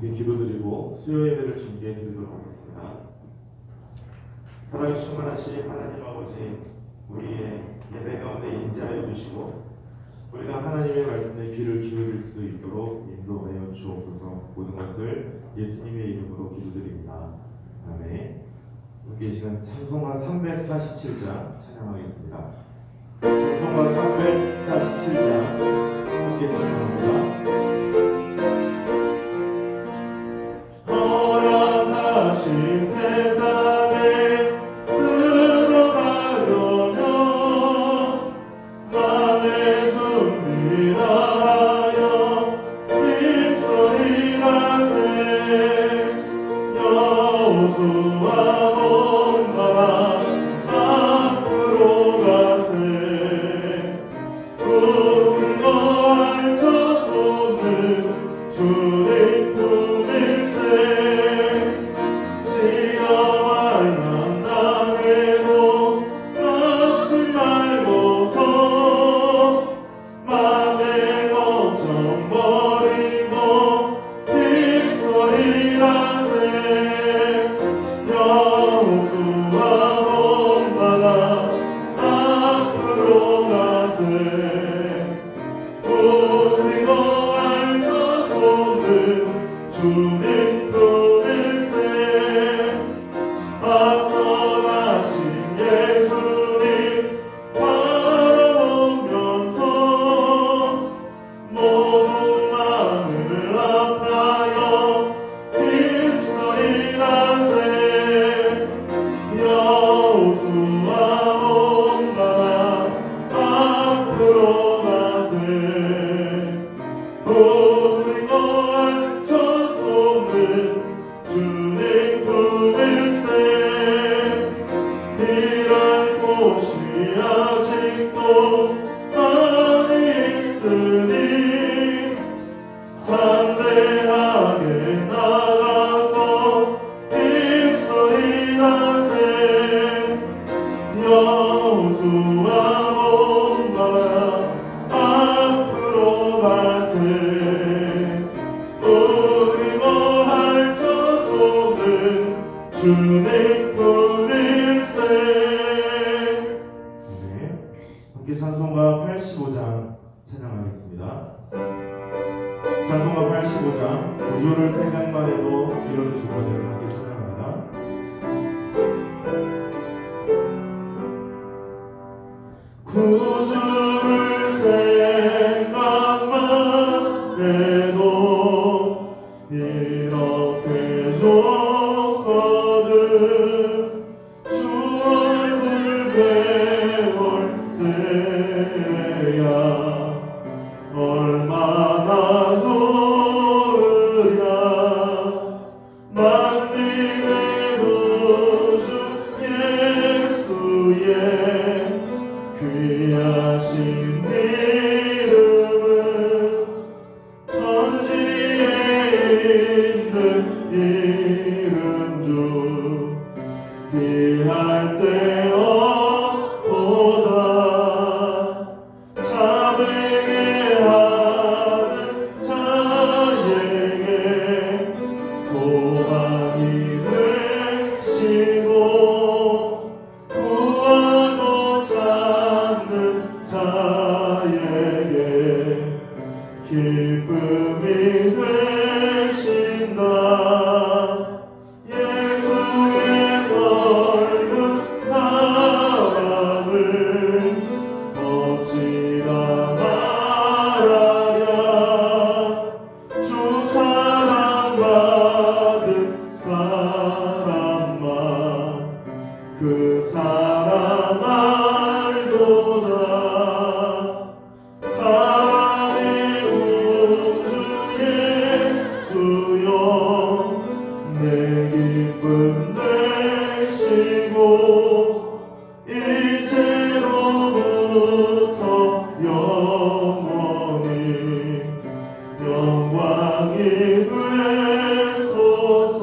함께 기도드리고 수요 예배를 준비해 드리도록 하겠습니다. 사랑에 충만하신 하나님 아버지, 우리의 예배 가운데 인자하여 주시고 우리가 하나님의 말씀에 귀를 기울일 수 있도록 인도하여 주옵소서. 모든 것을 예수님의 이름으로 기도드립니다. 아멘. 함께 이 시간 찬송가 347장 찬양하겠습니다. 찬송가 347장 함께 찬양합니다. 허락하신 새 땅에 들어가려면 맘의 준비를 하여 힘소리라세. 여호수아 본받아 앞으로 가세. 우리가 알쳐 쏟는 주의 품일세. 시험할 난당해도 낙심 말고서 맘의 걱정 버리고 빅소리라세. 여호수아 본받아 앞으로 가세. 우리가 알쳐 쏟는 주님 품일세. 앞서가신 예수님 바라보면서 모두 마음을 아파여 힘소리라세. 여호수아 본받아 앞으로 가세. 우리가 알쳐 쏟는 주님 품일세. 일할 곳이 아직도 많이 있으니 담대하게 나가서 힘소리나세. 여호수아 본받아 앞으로 가세. 우리가 알쳐 쏟는 주님 품일세. 네, 함께 찬송가 85장 찬양하겠습니다. 찬송가 85장 구주를 생각만 해도 이렇게 좋거든. 함께 찬양합니다. 구주를 생각만 해도 이렇게 좋거든. 주 얼굴 배울 때야 얼마나 좋으랴. 만민의 구주 예수의 귀하신 이름은 천지에 있는 이름 중 비할 데 없도다. 자매게 하는 자에게 소망이 되시고 구하고 찾는 자에게 기쁨이 되신다. 예수의 닮은 사랑을 어찌다 말하랴. 주 사랑받은 사람만 그 사랑 알도다. 사랑의 우주 예수여 내 기쁨 되시고 이제로부터 영원히 영광이 되소서.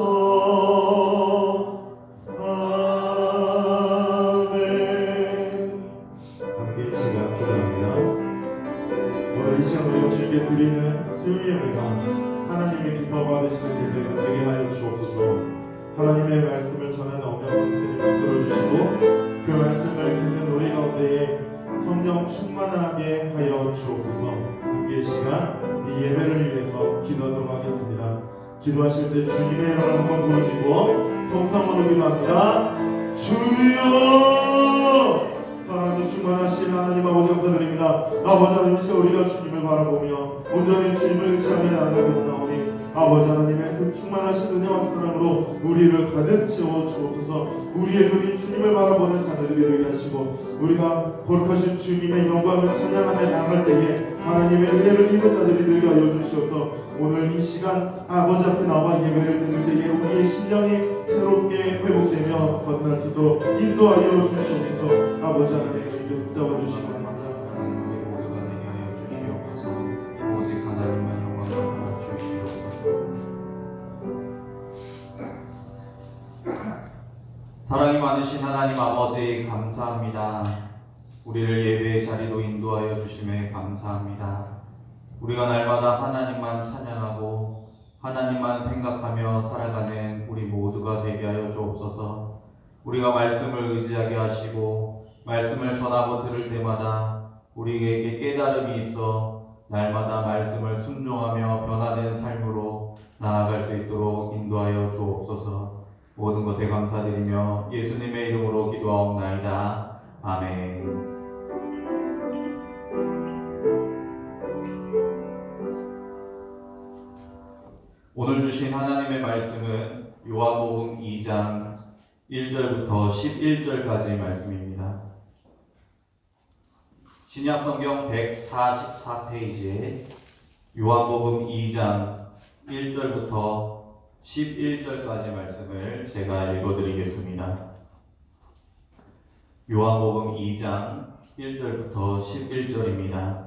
아멘. 함께 제가 기도합니다. 오늘 이 시간 우리가 주님께 드리는 수요 예배가 하나님의 기뻐 받으시는 예배가 되게 하여 주옵소서. 하나님의 말씀을 전하는 어머니 성도들을 들어주시고 그 말씀을 듣는 우리 가운데에 성령 충만하게 하여 주옵소서. 함께 시간 이 예배를 위해서 기도하도록 하겠습니다. 기도하실 때 주님의 이름을 한번 부르시고 통성으로 기도합니다. 주여! 사랑이 충만하신 하나님 아버지 감사드립니다. 아버지 하나님 시간 우리가 주님을 바라보며 온전히 주님을 의지하며 나아가게 원하오니 아버지 하나님의 그 충만하신 은혜와 사랑으로 우리를 가득 채워 주옵소서. 우리의 눈이 주님을 바라보는 자녀들이 되게 하시고 우리가 거룩하신 주님의 영광을 찬양하며 나아갈 때에 하나님의 은혜를 입은 자들이 되게 하여 주시옵소서. 오늘 이 시간 아버지 앞에 나와 예배를 드릴 때에 우리의 심령이 새롭게 회복되며 건날 수 있도록 인도하여 주시옵소서. 아버지 하나님 주님께 붙잡아 주시고 오직 하나님만 영광을 주시옵소서. 사랑이 많으신 하나님 아버지 감사합니다. 우리를 예배의 자리로 인도하여 주심에 감사합니다. 우리가 날마다 하나님만 찬양하고 하나님만 생각하며 살아가는 우리 모두가 되게 하여 주옵소서. 우리가 말씀을 의지하게 하시고 말씀을 전하고 들을 때마다 우리에게 깨달음이 있어 날마다 말씀을 순종하며 변화된 삶으로 나아갈 수 있도록 인도하여 주옵소서. 모든 것에 감사드리며 예수님의 이름으로 기도하옵나이다. 아멘. 오늘 주신 하나님의 말씀은 요한복음 2장 1절부터 11절까지의 말씀입니다. 신약성경 144페이지에 요한복음 2장 1절부터 11절까지 말씀을 제가 읽어드리겠습니다. 요한복음 2장 1절부터 11절입니다.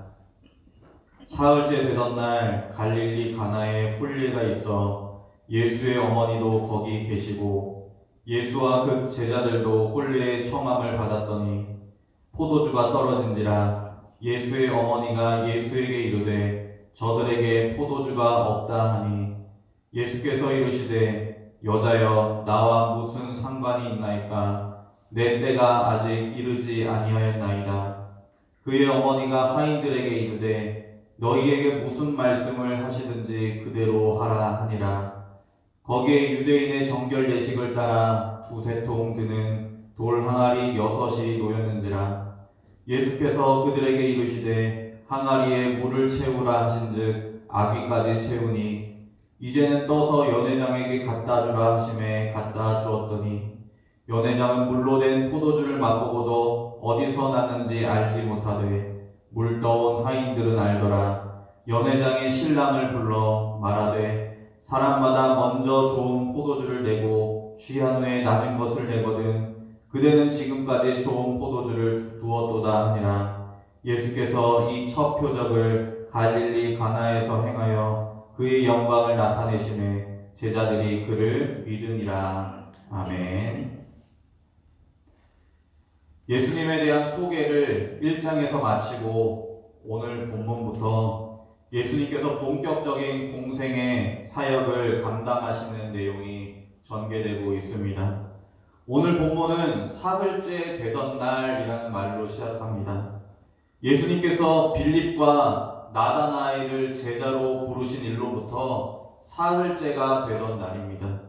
사흘째 되던 날 갈릴리 가나에 혼례가 있어 예수의 어머니도 거기 계시고 예수와 그 제자들도 혼례의 청함을 받았더니 포도주가 떨어진지라 예수의 어머니가 예수에게 이르되 저들에게 포도주가 없다 하니 예수께서 이르시되 여자여 나와 무슨 상관이 있나이까 내 때가 아직 이르지 아니하였나이다. 그의 어머니가 하인들에게 이르되 너희에게 무슨 말씀을 하시든지 그대로 하라 하니라. 거기에 유대인의 정결 예식을 따라 두세 통 드는 돌 항아리 6이 놓였는지라. 예수께서 그들에게 이르시되 항아리에 물을 채우라 하신즉 아귀까지 채우니 이제는 떠서 연회장에게 갖다 주라 하심에 갖다 주었더니 연회장은 물로 된 포도주를 맛보고도 어디서 났는지 알지 못하되 물 떠온 하인들은 알더라. 연회장이 신랑을 불러 말하되 사람마다 먼저 좋은 포도주를 내고 취한 후에 낮은 것을 내거든 그대는 지금까지 좋은 포도주를 두었도다 하니라. 예수께서 이 첫 표적을 갈릴리 가나에서 행하여 그의 영광을 나타내시매 제자들이 그를 믿으니라. 아멘. 예수님에 대한 소개를 1장에서 마치고 오늘 본문부터 예수님께서 본격적인 공생의 사역을 감당하시는 내용이 전개되고 있습니다. 오늘 본문은 사흘째 되던 날이라는 말로 시작합니다. 예수님께서 빌립과 나다나엘을 제자로 부르신 일로부터 사흘째가 되던 날입니다.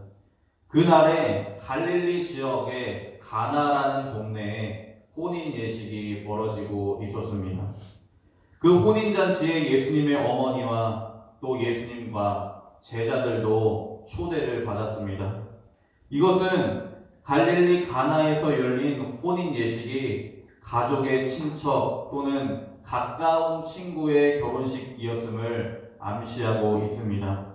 그날에 갈릴리 지역의 가나라는 동네에 혼인 예식이 벌어지고 있었습니다. 그 혼인잔치에 예수님의 어머니와 또 예수님과 제자들도 초대를 받았습니다. 이것은 갈릴리 가나에서 열린 혼인 예식이 가족의 친척 또는 가까운 친구의 결혼식이었음을 암시하고 있습니다.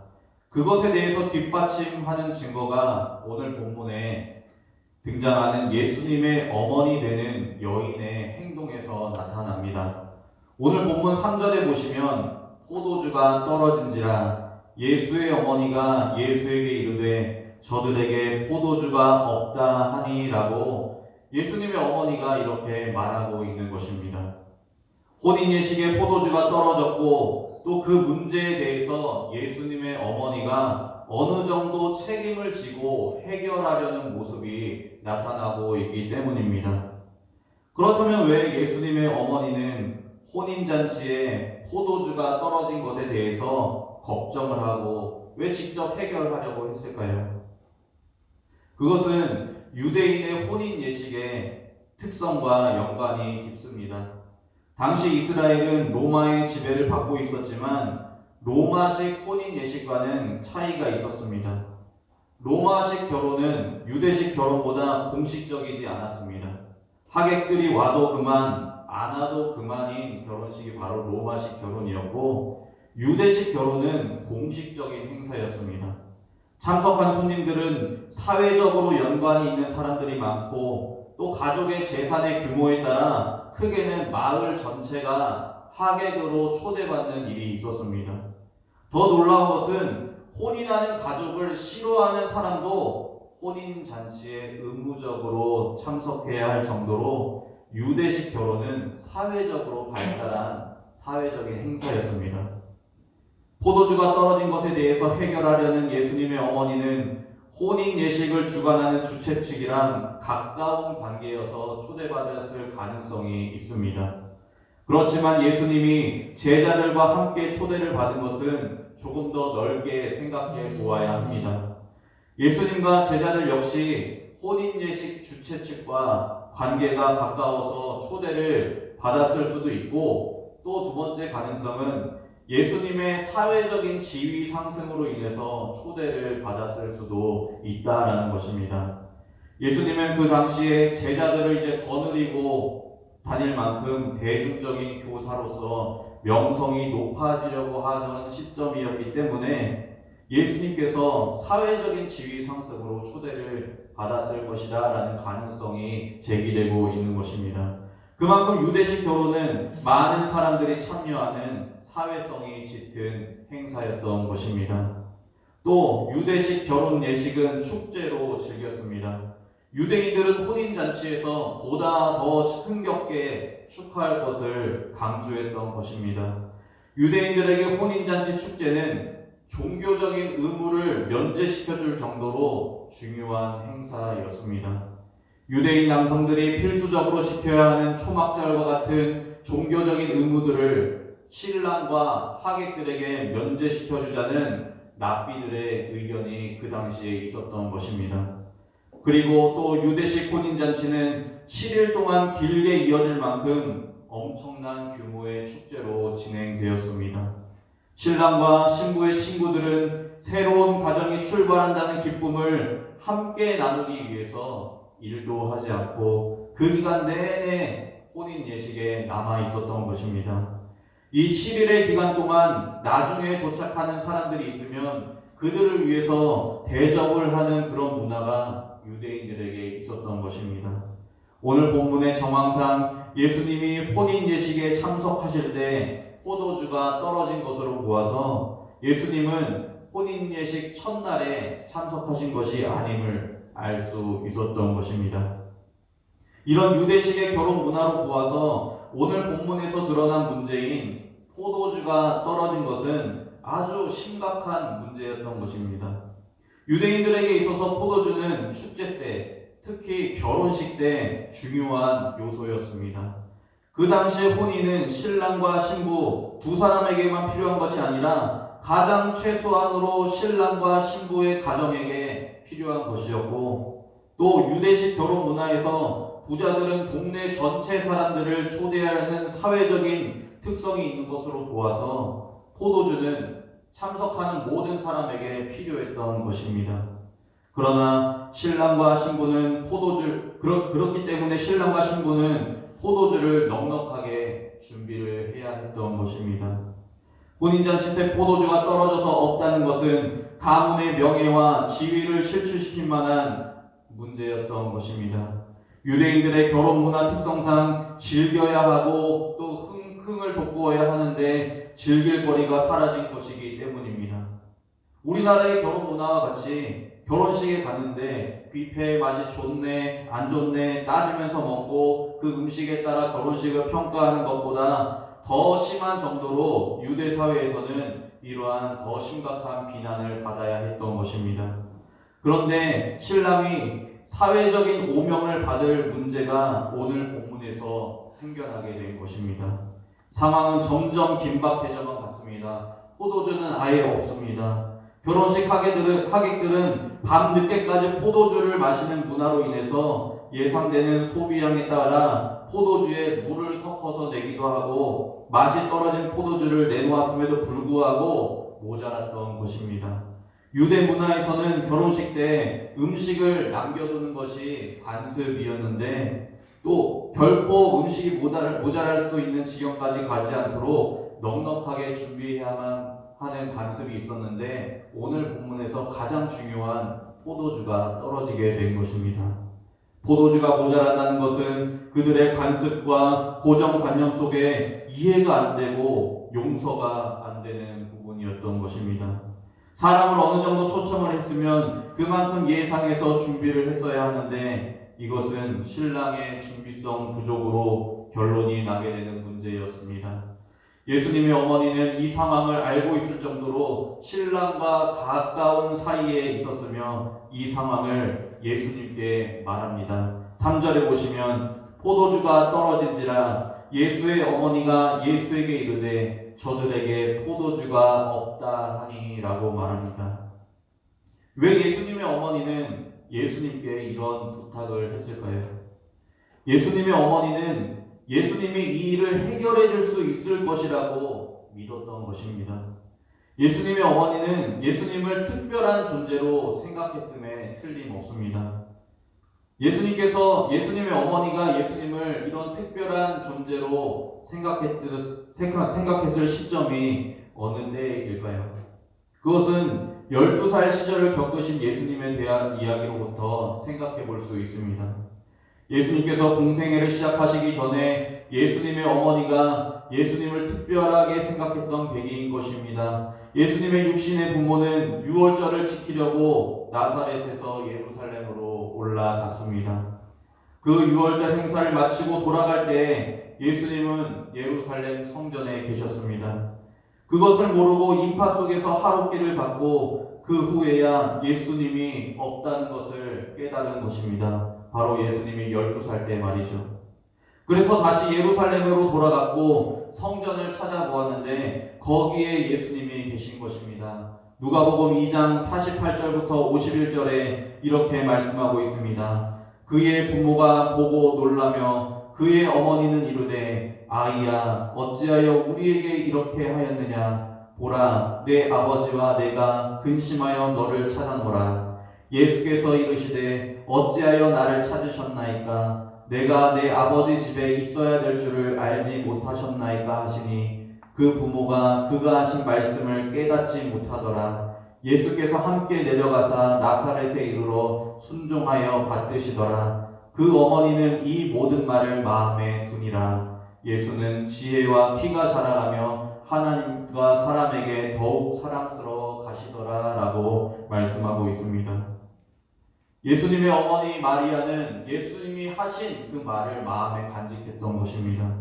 그것에 대해서 뒷받침하는 증거가 오늘 본문에 등장하는 예수님의 어머니 되는 여인의 행동에서 나타납니다. 오늘 본문 3절에 보시면 포도주가 떨어진지라 예수의 어머니가 예수에게 이르되 저들에게 포도주가 없다 하니 라고 예수님의 어머니가 이렇게 말하고 있는 것입니다. 혼인 예식에 포도주가 떨어졌고 또 그 문제에 대해서 예수님의 어머니가 어느 정도 책임을 지고 해결하려는 모습이 나타나고 있기 때문입니다. 그렇다면 왜 예수님의 어머니는 혼인잔치에 포도주가 떨어진 것에 대해서 걱정을 하고 왜 직접 해결하려고 했을까요? 그것은 유대인의 혼인 예식의 특성과 연관이 깊습니다. 당시 이스라엘은 로마의 지배를 받고 있었지만 로마식 혼인 예식과는 차이가 있었습니다. 로마식 결혼은 유대식 결혼보다 공식적이지 않았습니다. 하객들이 와도 그만, 안 와도 그만인 결혼식이 바로 로마식 결혼이었고 유대식 결혼은 공식적인 행사였습니다. 참석한 손님들은 사회적으로 연관이 있는 사람들이 많고 또 가족의 재산의 규모에 따라 크게는 마을 전체가 하객으로 초대받는 일이 있었습니다. 더 놀라운 것은 혼인하는 가족을 싫어하는 사람도 혼인잔치에 의무적으로 참석해야 할 정도로 유대식 결혼은 사회적으로 발달한 사회적인 행사였습니다. 포도주가 떨어진 것에 대해서 해결하려는 예수님의 어머니는 혼인 예식을 주관하는 주최 측이랑 가까운 관계여서 초대받았을 가능성이 있습니다. 그렇지만 예수님이 제자들과 함께 초대를 받은 것은 조금 더 넓게 생각해 보아야 합니다. 예수님과 제자들 역시 혼인 예식 주최 측과 관계가 가까워서 초대를 받았을 수도 있고 또 두 번째 가능성은 예수님의 사회적인 지위 상승으로 인해서 초대를 받았을 수도 있다라는 것입니다. 예수님은 그 당시에 제자들을 이제 거느리고 다닐 만큼 대중적인 교사로서 명성이 높아지려고 하던 시점이었기 때문에 예수님께서 사회적인 지위 상승으로 초대를 받았을 것이다 라는 가능성이 제기되고 있는 것입니다. 그만큼 유대식 결혼은 많은 사람들이 참여하는 사회성이 짙은 행사였던 것입니다. 또 유대식 결혼 예식은 축제로 즐겼습니다. 유대인들은 혼인잔치에서 보다 더 흥겹게 축하할 것을 강조했던 것입니다. 유대인들에게 혼인잔치 축제는 종교적인 의무를 면제시켜줄 정도로 중요한 행사였습니다. 유대인 남성들이 필수적으로 지켜야 하는 초막절과 같은 종교적인 의무들을 신랑과 하객들에게 면제시켜주자는 랍비들의 의견이 그 당시에 있었던 것입니다. 그리고 또 유대식 혼인잔치는 7일 동안 길게 이어질 만큼 엄청난 규모의 축제로 진행되었습니다. 신랑과 신부의 친구들은 새로운 가정이 출발한다는 기쁨을 함께 나누기 위해서 일도 하지 않고 그 기간 내내 혼인 예식에 남아 있었던 것입니다. 이 7일의 기간 동안 나중에 도착하는 사람들이 있으면 그들을 위해서 대접을 하는 그런 문화가 유대인들에게 있었던 것입니다. 오늘 본문의 정황상 예수님이 혼인 예식에 참석하실 때 포도주가 떨어진 것으로 보아서 예수님은 혼인 예식 첫날에 참석하신 것이 아님을 알 수 있었던 것입니다. 이런 유대식의 결혼 문화로 보아서 오늘 본문에서 드러난 문제인 포도주가 떨어진 것은 아주 심각한 문제였던 것입니다. 유대인들에게 있어서 포도주는 축제 때, 특히 결혼식 때 중요한 요소였습니다. 그 당시의 혼인은 신랑과 신부 두 사람에게만 필요한 것이 아니라 가장 최소한으로 신랑과 신부의 가정에게 필요한 것이었고 또 유대식 결혼 문화에서 부자들은 동네 전체 사람들을 초대하는 사회적인 특성이 있는 것으로 보아서 포도주는 참석하는 모든 사람에게 필요했던 것입니다. 그러나 신랑과 신부는 그렇기 때문에 신랑과 신부는 포도주를 넉넉하게 준비를 해야 했던 것입니다. 혼인잔치 때 포도주가 떨어져서 없다는 것은 가문의 명예와 지위를 실추시킬 만한 문제였던 것입니다. 유대인들의 결혼 문화 특성상 즐겨야 하고 또 흥을 돋구어야 하는데 즐길 거리가 사라진 것이기 때문입니다. 우리나라의 결혼 문화와 같이 결혼식에 갔는데 뷔페의 맛이 좋네 안 좋네 따지면서 먹고 그 음식에 따라 결혼식을 평가하는 것보다 더 심한 정도로 유대 사회에서는 이러한 더 심각한 비난을 받아야 했던 것입니다. 그런데 신랑이 사회적인 오명을 받을 문제가 오늘 본문에서 생겨나게 된 것입니다. 상황은 점점 긴박해져만 갔습니다. 포도주는 아예 없습니다. 결혼식 하객들은 밤 늦게까지 포도주를 마시는 문화로 인해서 예상되는 소비량에 따라 포도주에 물을 섞어서 내기도 하고 맛이 떨어진 포도주를 내놓았음에도 불구하고 모자랐던 것입니다. 유대 문화에서는 결혼식 때 음식을 남겨두는 것이 관습이었는데 또 결코 음식이 모자랄 수 있는 지경까지 가지 않도록 넉넉하게 준비해야만 하는 관습이 있었는데 오늘 본문에서 가장 중요한 포도주가 떨어지게 된 것입니다. 포도주가 모자란다는 것은 그들의 관습과 고정관념 속에 이해가 안 되고 용서가 안 되는 부분이었던 것입니다. 사람을 어느 정도 초청을 했으면 그만큼 예상해서 준비를 했어야 하는데 이것은 신랑의 준비성 부족으로 결론이 나게 되는 문제였습니다. 예수님의 어머니는 이 상황을 알고 있을 정도로 신랑과 가까운 사이에 있었으며 이 상황을 예수님께 말합니다. 3절에 보시면 포도주가 떨어진지라 예수의 어머니가 예수에게 이르되 저들에게 포도주가 없다 하니 라고 말합니다. 왜 예수님의 어머니는 예수님께 이런 부탁을 했을까요? 예수님의 어머니는 예수님이 이 일을 해결해 줄 수 있을 것이라고 믿었던 것입니다. 예수님의 어머니는 예수님을 특별한 존재로 생각했음에 틀림없습니다. 예수님의 어머니가 예수님을 이런 특별한 존재로 생각했을 시점이 어느 때일까요? 그것은 12살 시절을 겪으신 예수님에 대한 이야기로부터 생각해 볼 수 있습니다. 예수님께서 공생애를 시작하시기 전에 예수님의 어머니가 예수님을 특별하게 생각했던 계기인 것입니다. 예수님의 육신의 부모는 유월절을 지키려고 나사렛에서 예루살렘으로 올라갔습니다. 그 유월절 행사를 마치고 돌아갈 때 예수님은 예루살렘 성전에 계셨습니다. 그것을 모르고 인파 속에서 하룻길을 받고 그 후에야 예수님이 없다는 것을 깨달은 것입니다. 바로 예수님이 12살 때 말이죠. 그래서 다시 예루살렘으로 돌아갔고 성전을 찾아보았는데 거기에 예수님이 계신 것입니다. 누가복음 2장 48절부터 51절에 이렇게 말씀하고 있습니다. 그의 부모가 보고 놀라며 그의 어머니는 이르되 아이야 어찌하여 우리에게 이렇게 하였느냐 보라 내 아버지와 내가 근심하여 너를 찾아노라. 예수께서 이르시되 어찌하여 나를 찾으셨나이까 내가 내 아버지 집에 있어야 될 줄을 알지 못하셨나이까 하시니 그 부모가 그가 하신 말씀을 깨닫지 못하더라. 예수께서 함께 내려가사 나사렛에 이르러 순종하여 받드시더라. 그 어머니는 이 모든 말을 마음에 두니라. 예수는 지혜와 키가 자라가며 하나님과 사람에게 더욱 사랑스러워 가시더라 라고 말씀하고 있습니다. 예수님의 어머니 마리아는 예수님이 하신 그 말을 마음에 간직했던 것입니다.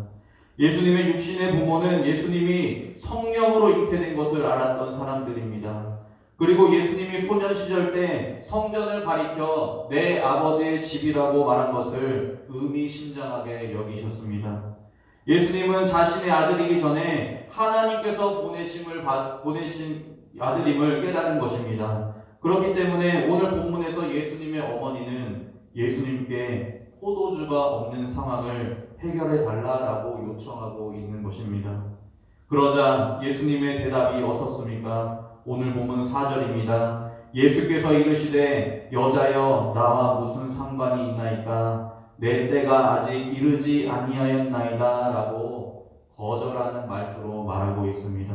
예수님의 육신의 부모는 예수님이 성령으로 잉태된 것을 알았던 사람들입니다. 그리고 예수님이 소년 시절 때 성전을 가리켜 내 아버지의 집이라고 말한 것을 의미심장하게 여기셨습니다. 예수님은 자신의 아들이기 전에 하나님께서 보내신 아들임을 깨달은 것입니다. 그렇기 때문에 오늘 본문에서 예수님의 어머니는 예수님께 포도주가 없는 상황을 해결해 달라라고 요청하고 있는 것입니다. 그러자 예수님의 대답이 어떻습니까? 오늘 본문 4절입니다. 예수께서 이르시되 여자여 나와 무슨 상관이 있나이까 내 때가 아직 이르지 아니하였나이다 라고 거절하는 말투로 말하고 있습니다.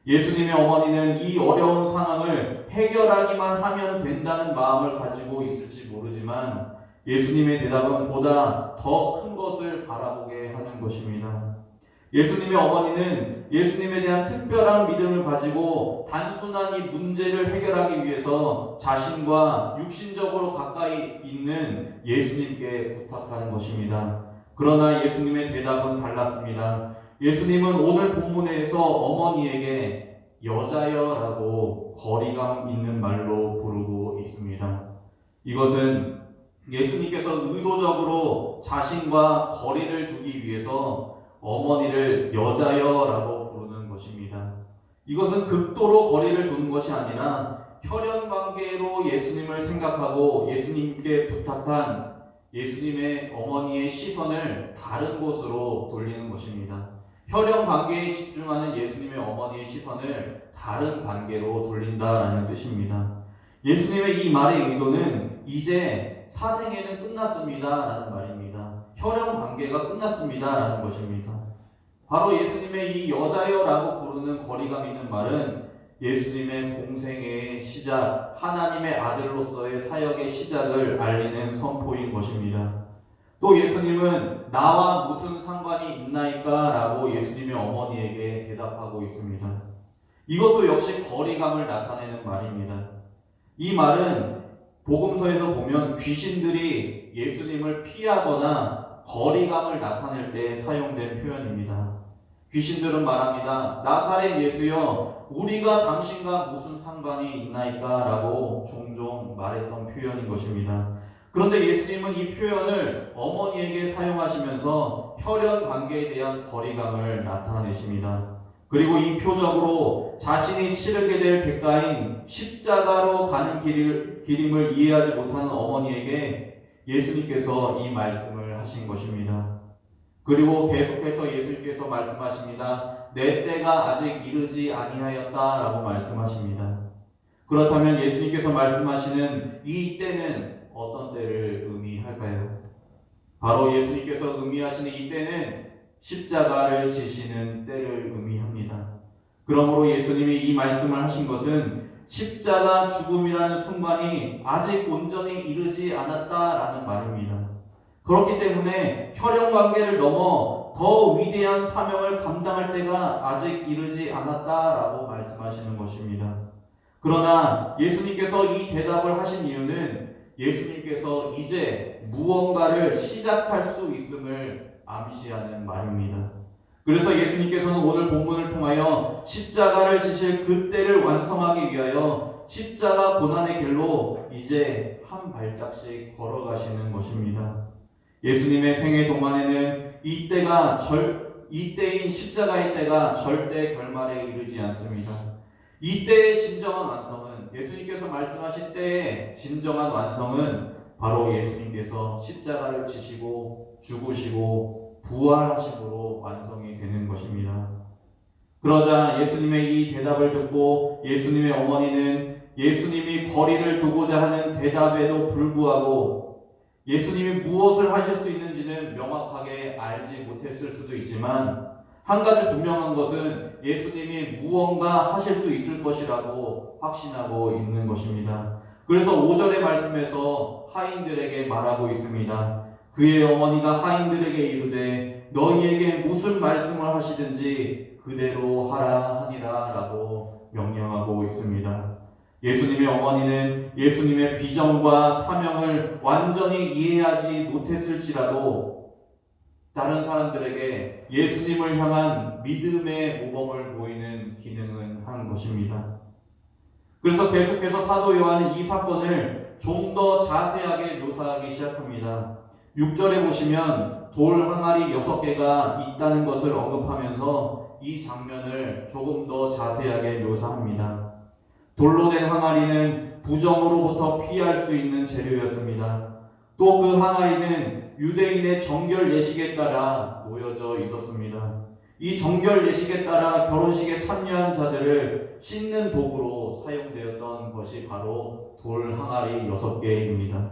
예수님의 어머니는 이 어려운 상황을 해결하기만 하면 된다는 마음을 가지고 있을지 모르지만 예수님의 대답은 보다 더 큰 것을 바라보게 하는 것입니다. 예수님의 어머니는 예수님에 대한 특별한 믿음을 가지고 단순한 이 문제를 해결하기 위해서 자신과 육신적으로 가까이 있는 예수님께 부탁하는 것입니다. 그러나 예수님의 대답은 달랐습니다. 예수님은 오늘 본문에서 어머니에게 여자여라고 거리감 있는 말로 부르고 있습니다. 이것은 예수님께서 의도적으로 자신과 거리를 두기 위해서 어머니를 여자여라고 부르는 것입니다. 이것은 극도로 거리를 두는 것이 아니라 혈연 관계로 예수님을 생각하고 예수님께 부탁한 예수님의 어머니의 시선을 다른 곳으로 돌리는 것입니다. 혈연 관계에 집중하는 예수님의 어머니의 시선을 다른 관계로 돌린다라는 뜻입니다. 예수님의 이 말의 의도는 이제 사생애는 끝났습니다라는 말입니다. 혈연 관계가 끝났습니다라는 것입니다. 바로 예수님의 이 여자여라고 부르는 거리감 있는 말은 예수님의 공생애의 시작, 하나님의 아들로서의 사역의 시작을 알리는 선포인 것입니다. 또 예수님은 나와 무슨 상관이 있나이까? 라고 예수님의 어머니에게 대답하고 있습니다. 이것도 역시 거리감을 나타내는 말입니다. 이 말은 복음서에서 보면 귀신들이 예수님을 피하거나 거리감을 나타낼 때 사용된 표현입니다. 귀신들은 말합니다. 나사렛 예수여, 우리가 당신과 무슨 상관이 있나이까? 라고 종종 말했던 표현인 것입니다. 그런데 예수님은 이 표현을 어머니에게 사용하시면서 혈연 관계에 대한 거리감을 나타내십니다. 그리고 이 표적으로 자신이 치르게 될 대가인 십자가로 가는 길임을 이해하지 못하는 어머니에게 예수님께서 이 말씀을 하신 것입니다. 그리고 계속해서 예수님께서 말씀하십니다. 내 때가 아직 이르지 아니하였다라고 말씀하십니다. 그렇다면 예수님께서 말씀하시는 이 때는 어떤 때를 의미할까요? 바로 예수님께서 의미하시는 이 때는 십자가를 지시는 때를 의미합니다. 그러므로 예수님이 이 말씀을 하신 것은 십자가 죽음이라는 순간이 아직 온전히 이르지 않았다라는 말입니다. 그렇기 때문에 혈연 관계를 넘어 더 위대한 사명을 감당할 때가 아직 이르지 않았다라고 말씀하시는 것입니다. 그러나 예수님께서 이 대답을 하신 이유는 예수님께서 이제 무언가를 시작할 수 있음을 암시하는 말입니다. 그래서 예수님께서는 오늘 본문을 통하여 십자가를 지실 그 때를 완성하기 위하여 십자가 고난의 길로 이제 한 발짝씩 걸어가시는 것입니다. 예수님의 생애 동안에는 이때인 십자가의 때가 절대 결말에 이르지 않습니다. 이때의 진정한 완성은, 예수님께서 말씀하신 때의 진정한 완성은 바로 예수님께서 십자가를 지시고 죽으시고 부활하심으로 완성이 되는 것입니다. 그러자 예수님의 이 대답을 듣고 예수님의 어머니는 예수님이 거리를 두고자 하는 대답에도 불구하고 예수님이 무엇을 하실 수 있는지는 명확하게 알지 못했을 수도 있지만 한 가지 분명한 것은 예수님이 무언가 하실 수 있을 것이라고 확신하고 있는 것입니다. 그래서 5절의 말씀에서 하인들에게 말하고 있습니다. 그의 어머니가 하인들에게 이르되 너희에게 무슨 말씀을 하시든지 그대로 하라 하니라 라고 명령하고 있습니다. 예수님의 어머니는 예수님의 비전과 사명을 완전히 이해하지 못했을지라도 다른 사람들에게 예수님을 향한 믿음의 모범을 보이는 기능은 한 것입니다. 그래서 계속해서 사도 요한은 이 사건을 좀 더 자세하게 묘사하기 시작합니다. 6절에 보시면 돌 항아리 6개가 있다는 것을 언급하면서 이 장면을 조금 더 자세하게 묘사합니다. 돌로 된 항아리는 부정으로부터 피할 수 있는 재료였습니다. 또 그 항아리는 유대인의 정결 예식에 따라 놓여져 있었습니다. 이 정결 예식에 따라 결혼식에 참여한 자들을 씻는 도구로 사용되었던 것이 바로 돌 항아리 6개입니다.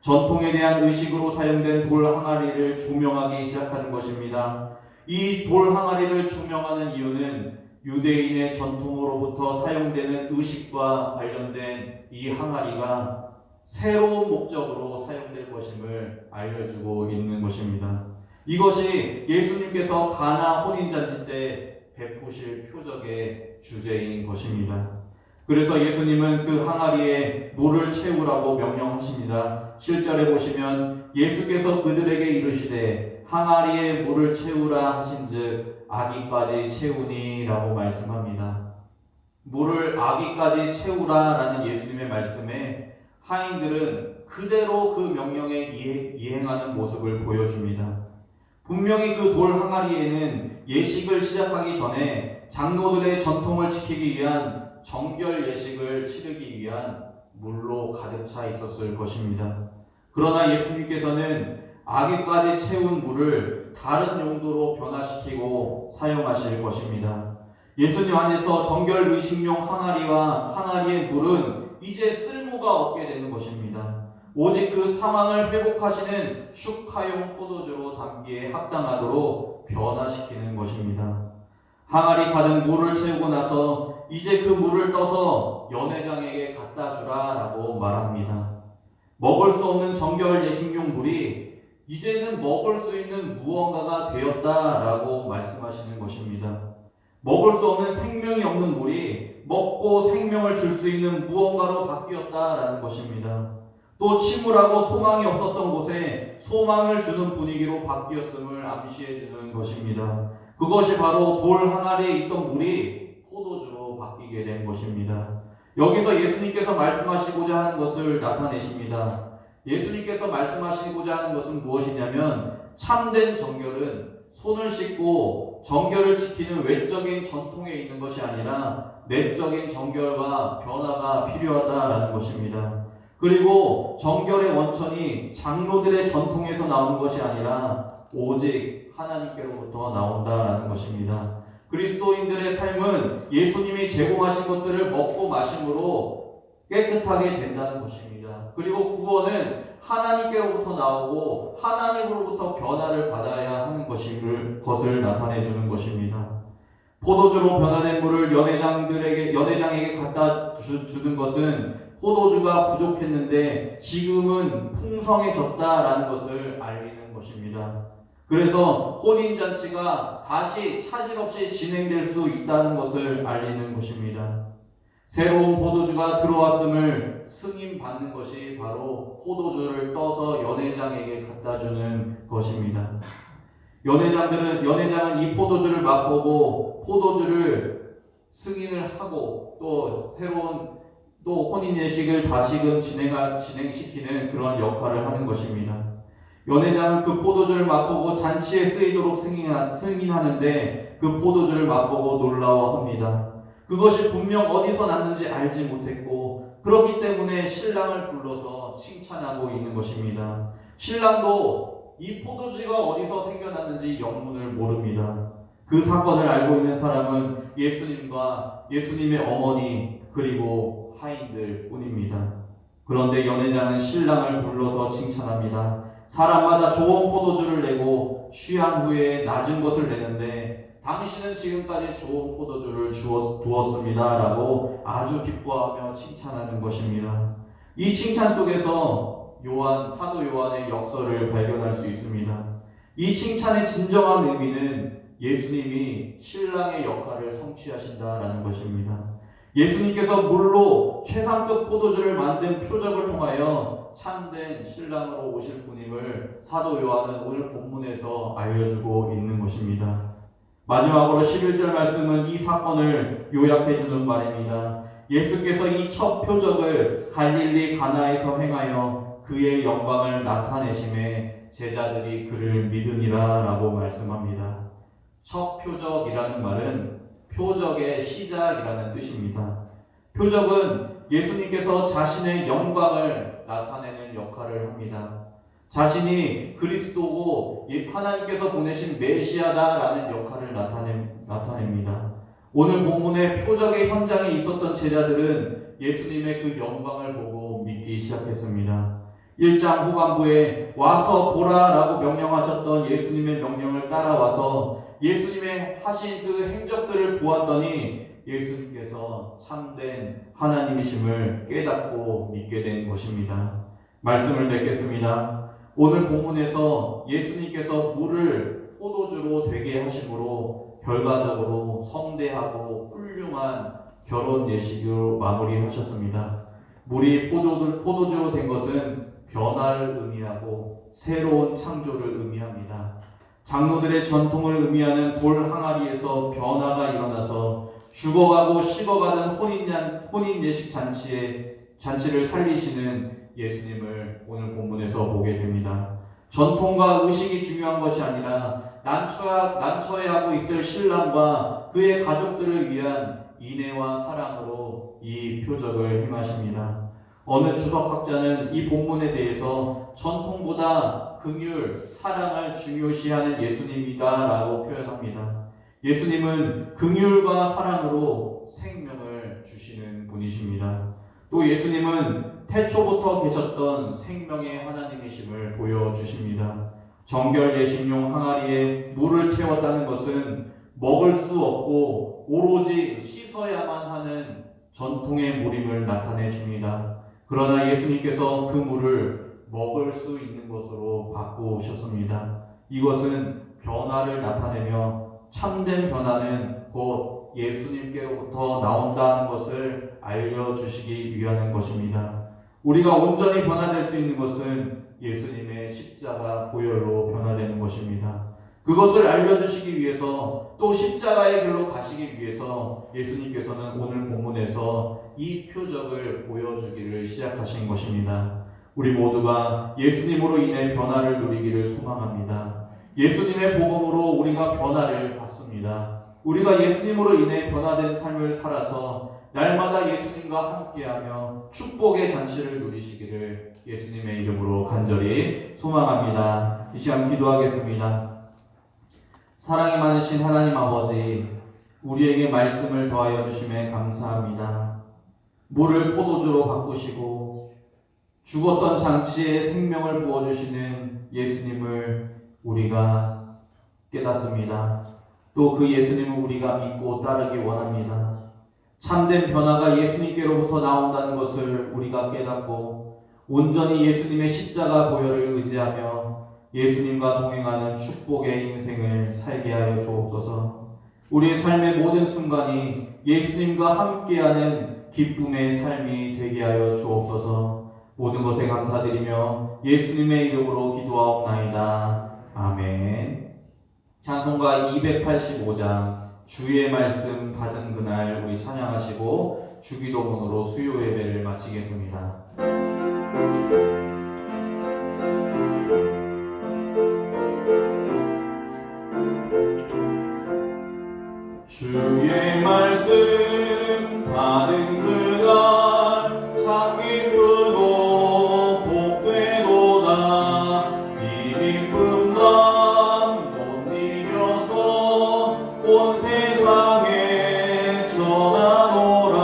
전통에 대한 의식으로 사용된 돌 항아리를 조명하기 시작하는 것입니다. 이 돌 항아리를 조명하는 이유는 유대인의 전통으로부터 사용되는 의식과 관련된 이 항아리가 새로운 목적으로 사용될 것임을 알려주고 있는 것입니다. 이것이 예수님께서 가나 혼인잔치 때 베푸실 표적의 주제인 것입니다. 그래서 예수님은 그 항아리에 물을 채우라고 명령하십니다. 7절에 보시면 예수께서 그들에게 이르시되 항아리에 물을 채우라 하신즉 아기까지 채우니라고 말씀합니다. 물을 아기까지 채우라라는 예수님의 말씀에 하인들은 그대로 그 명령에 이행하는 모습을 보여줍니다. 분명히 그 돌 항아리에는 예식을 시작하기 전에 장로들의 전통을 지키기 위한 정결 예식을 치르기 위한 물로 가득 차 있었을 것입니다. 그러나 예수님께서는 아기까지 채운 물을 다른 용도로 변화시키고 사용하실 것입니다. 예수님 안에서 정결 의식용 항아리와 항아리의 물은 이제 쓸모가 없게 되는 것입니다. 오직 그 상황을 회복하시는 축하용 포도주로 담기에 합당하도록 변화시키는 것입니다. 항아리 가득 물을 채우고 나서 이제 그 물을 떠서 연회장에게 갖다 주라라고 말합니다. 먹을 수 없는 정결 예식용 물이 이제는 먹을 수 있는 무언가가 되었다라고 말씀하시는 것입니다. 먹을 수 없는 생명이 없는 물이 먹고 생명을 줄 수 있는 무언가로 바뀌었다라는 것입니다. 또 침울하고 소망이 없었던 곳에 소망을 주는 분위기로 바뀌었음을 암시해 주는 것입니다. 그것이 바로 돌 항아리에 있던 물이 포도주로 바뀌게 된 것입니다. 여기서 예수님께서 말씀하시고자 하는 것을 나타내십니다. 예수님께서 말씀하시고자 하는 것은 무엇이냐면 참된 정결은 손을 씻고 정결을 지키는 외적인 전통에 있는 것이 아니라 내적인 정결과 변화가 필요하다라는 것입니다. 그리고 정결의 원천이 장로들의 전통에서 나오는 것이 아니라 오직 하나님께로부터 나온다라는 것입니다. 그리스도인들의 삶은 예수님이 제공하신 것들을 먹고 마심으로 깨끗하게 된다는 것입니다. 그리고 구원은 하나님께로부터 나오고 하나님으로부터 변화를 받아야 하는 것을 나타내 주는 것입니다. 포도주로 변화된 물을 연회장에게 갖다 주는 것은 포도주가 부족했는데 지금은 풍성해졌다라는 것을 알리는 것입니다. 그래서 혼인잔치가 다시 차질 없이 진행될 수 있다는 것을 알리는 것입니다. 새로운 포도주가 들어왔음을 승인받는 것이 바로 포도주를 떠서 연회장에게 갖다 주는 것입니다. 연회장은 이 포도주를 맛보고 포도주를 승인을 하고 또 새로운 혼인 예식을 다시금 진행시키는 그런 역할을 하는 것입니다. 연회장은 그 포도주를 맛보고 잔치에 쓰이도록 승인하는데 그 포도주를 맛보고 놀라워합니다. 그것이 분명 어디서 났는지 알지 못했고 그렇기 때문에 신랑을 불러서 칭찬하고 있는 것입니다. 신랑도 이 포도주가 어디서 생겨났는지 영문을 모릅니다. 그 사건을 알고 있는 사람은 예수님과 예수님의 어머니 그리고 하인들 뿐입니다. 그런데 연회장은 신랑을 불러서 칭찬합니다. 사람마다 좋은 포도주를 내고 취한 후에 낮은 것을 내는데 당신은 지금까지 좋은 포도주를 두었습니다 라고 아주 기뻐하며 칭찬하는 것입니다. 이 칭찬 속에서 사도 요한의 역설을 발견할 수 있습니다. 이 칭찬의 진정한 의미는 예수님이 신랑의 역할을 성취하신다라는 것입니다. 예수님께서 물로 최상급 포도주를 만든 표적을 통하여 참된 신랑으로 오실 분임을 사도 요한은 오늘 본문에서 알려주고 있는 것입니다. 마지막으로 11절 말씀은 이 사건을 요약해주는 말입니다. 예수께서 이 첫 표적을 갈릴리 가나에서 행하여 그의 영광을 나타내심에 제자들이 그를 믿으니라 라고 말씀합니다. 첫 표적이라는 말은 표적의 시작이라는 뜻입니다. 표적은 예수님께서 자신의 영광을 나타내는 역할을 합니다. 자신이 그리스도고 하나님께서 보내신 메시아다라는 역할을 나타냅니다. 오늘 본문의 표적의 현장에 있었던 제자들은 예수님의 그 영광을 보고 믿기 시작했습니다. 1장 후반부에 와서 보라라고 명령하셨던 예수님의 명령을 따라와서 예수님의 하신 그 행적들을 보았더니 예수님께서 참된 하나님이심을 깨닫고 믿게 된 것입니다. 말씀을 맺겠습니다. 오늘 본문에서 예수님께서 물을 포도주로 되게 하심으로 결과적으로 성대하고 훌륭한 결혼 예식으로 마무리하셨습니다. 물이 포도주로 된 것은 변화를 의미하고 새로운 창조를 의미합니다. 장로들의 전통을 의미하는 돌 항아리에서 변화가 일어나서 죽어가고 식어가는 혼인 예식 잔치를 살리시는 예수님을 오늘 본문에서 보게 됩니다. 전통과 의식이 중요한 것이 아니라 난처해하고 있을 신랑과 그의 가족들을 위한 인애와 사랑으로 이 표적을 행하십니다. 어느 주석학자는 이 본문에 대해서 전통보다 긍휼, 사랑을 중요시하는 예수님이다라고 표현합니다. 예수님은 긍휼과 사랑으로 생명을 주시는 분이십니다. 또 예수님은 태초부터 계셨던 생명의 하나님이심을 보여주십니다. 정결 예식용 항아리에 물을 채웠다는 것은 먹을 수 없고 오로지 씻어야만 하는 전통의 물임을 나타내 줍니다. 그러나 예수님께서 그 물을 먹을 수 있는 것으로 바꾸셨습니다. 이것은 변화를 나타내며 참된 변화는 곧 예수님께로부터 나온다는 것을 알려주시기 위한 것입니다. 우리가 온전히 변화될 수 있는 것은 예수님의 십자가 보혈로 변화되는 것입니다. 그것을 알려주시기 위해서 또 십자가의 길로 가시기 위해서 예수님께서는 오늘 본문에서 이 표적을 보여주기를 시작하신 것입니다. 우리 모두가 예수님으로 인해 변화를 누리기를 소망합니다. 예수님의 복음으로 우리가 변화를 받습니다. 우리가 예수님으로 인해 변화된 삶을 살아서 날마다 예수님과 함께하며 축복의 잔치를 누리시기를 예수님의 이름으로 간절히 소망합니다. 이 시간 기도하겠습니다. 사랑이 많으신 하나님 아버지, 우리에게 말씀을 더하여 주심에 감사합니다. 물을 포도주로 바꾸시고 죽었던 장치에 생명을 부어주시는 예수님을 우리가 깨닫습니다. 또 그 예수님을 우리가 믿고 따르기 원합니다. 참된 변화가 예수님께로부터 나온다는 것을 우리가 깨닫고 온전히 예수님의 십자가 보혈을 의지하며 예수님과 동행하는 축복의 인생을 살게 하여 주옵소서. 우리의 삶의 모든 순간이 예수님과 함께하는 기쁨의 삶이 되게 하여 주옵소서. 모든 것에 감사드리며 예수님의 이름으로 기도하옵나이다. 아멘. 찬송가 285장 주의 말씀 받은 그날 우리 찬양하시고 주기도문으로 수요 예배를 마치겠습니다. 주의 말씀 받은 그날 참 기쁘고 복되도다. 이 기쁜 맘 못 이겨서 온 세상에 전하노라.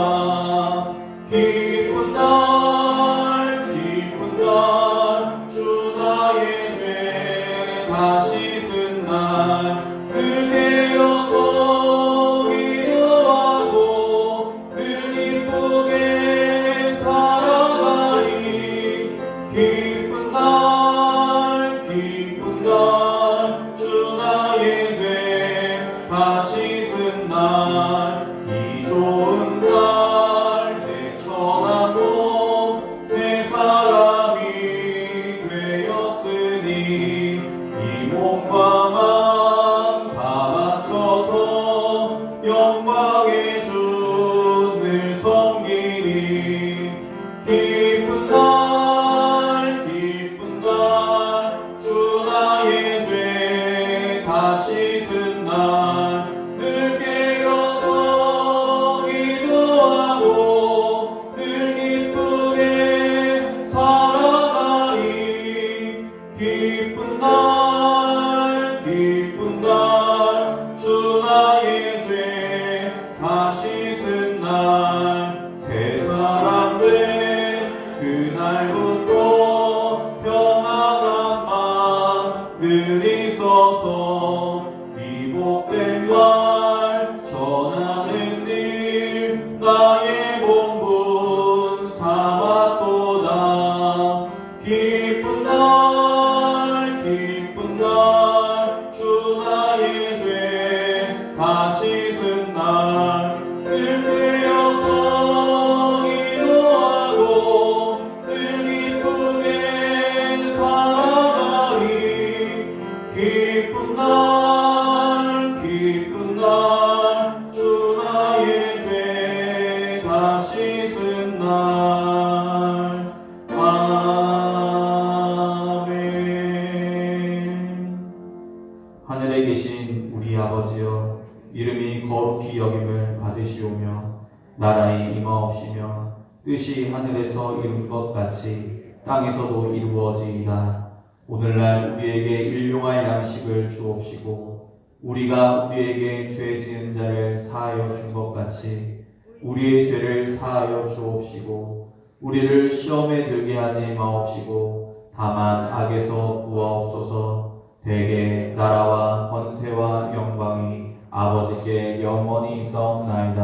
기쁜 날 주 나의 죄 다 씻은 날 늘 되어서 기도하고 늘 기쁘게 살아가리. 기쁜 날 주 나의 죄 다 씻은 날 이 좋은 날 내 천한 몸 새 사람이 되었으니 이 몸과 마음 다 바쳐서 영광의 주 늘 섬기리. 기쁜 날 주 나의 죄 다 씻은 날 늘 깨어서 기도하고 늘 기쁘게 살아가리. 기쁜 날 주 나의 죄 다 씻은 날 새 사람 된 그날부터 평안한 맘 늘 있어서 이 복된 말 전하는 일 나의 본분 삼았도다. 기쁜 날 주 나의 죄 다 씻은 날 늘 되어서 이름이 거룩히 여김을 받으시오며 나라의 임하옵시며 뜻이 하늘에서 이룬 것 같이 땅에서도 이루어지이다. 오늘날 우리에게 일용할 양식을 주옵시고 우리가 우리에게 죄 지은 자를 사하여 준 것 같이 우리의 죄를 사하여 주옵시고 우리를 시험에 들게 하지 마옵시고 다만 악에서 구하옵소서. 대개 나라와 권세와 영광이 아버지께 영원히 있사옵나이다.